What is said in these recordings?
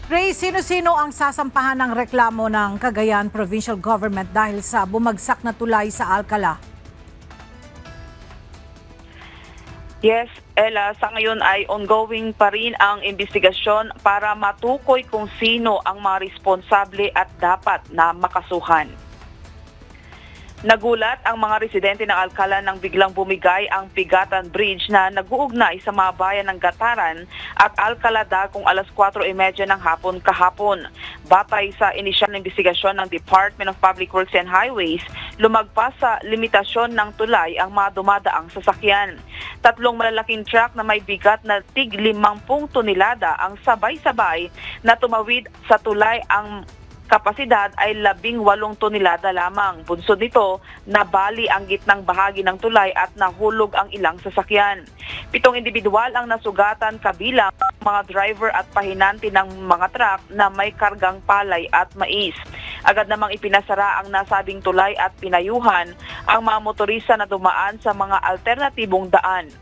Ray, sino-sino ang sasampahan ng reklamo ng Cagayan Provincial Government dahil sa bumagsak na tulay sa Alcala? Yes, Ella, sa ngayon ay ongoing pa rin ang investigasyon para matukoy kung sino ang mga responsable at dapat na makasuhan. Nagulat ang mga residente ng Alcala nang biglang bumigay ang Pigatan Bridge na nag-uugnay sa mga bayan ng Gataran at Alcala kung alas 4:30 ng hapon kahapon. Batay sa inisyal na investigasyon ng Department of Public Works and Highways, lumagpas sa limitasyon ng tulay ang mga dumadaang sasakyan. 3 malalaking truck na may bigat na tig 50 tonelada ang sabay-sabay na tumawid sa tulay. Ang kapasidad ay 18 tonelada lamang. Bunsod nito, nabali ang gitnang bahagi ng tulay at nahulog ang ilang sasakyan. 7 individual ang nasugatan kabilang mga driver at pahinanti ng mga truck na may kargang palay at mais. Agad namang ipinasara ang nasabing tulay at pinayuhan ang mga motorista na dumaan sa mga alternatibong daan.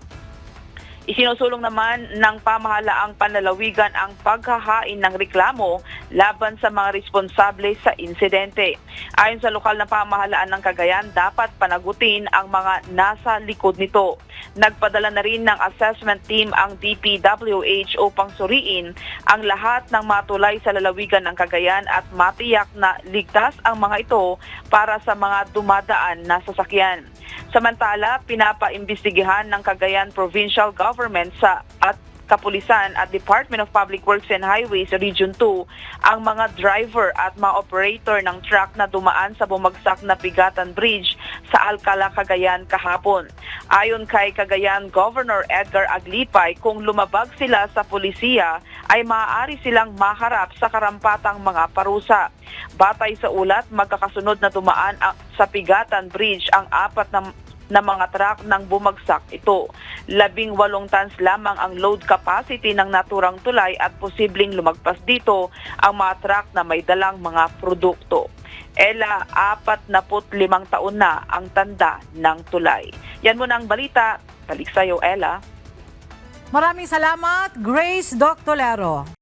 Isinusulong naman ng pamahalaang panlalawigan ang paghahain ng reklamo laban sa mga responsable sa insidente. Ayon sa lokal na pamahalaan ng Cagayan, dapat panagutin ang mga nasa likod nito. Nagpadala na rin ng assessment team ang DPWH upang suriin ang lahat ng matulay sa lalawigan ng Cagayan at matiyak na ligtas ang mga ito para sa mga dumadaan na sasakyan. Samantala, pinapaimbestigahan ng Cagayan Provincial Government at Kapulisan at Department of Public Works and Highways Region 2 ang mga driver at mga operator ng truck na dumaan sa bumagsak na Pigatan Bridge sa Alcala, Cagayan kahapon. Ayon kay Cagayan Governor Edgar Aglipay, kung lumabag sila sa pulisiya ay maaari silang maharap sa karampatang mga parusa. Batay sa ulat, magkakasunod na dumaan sa Pigatan Bridge ang 4 na mga truck nang bumagsak ito. 18 tons lamang ang load capacity ng naturang tulay at posibleng lumagpas dito ang mga truck na may dalang mga produkto. Ella, 45 taon na ang tanda ng tulay. Yan muna ang balita. Balik sa'yo, Ella. Maraming salamat, Grace Doctolero.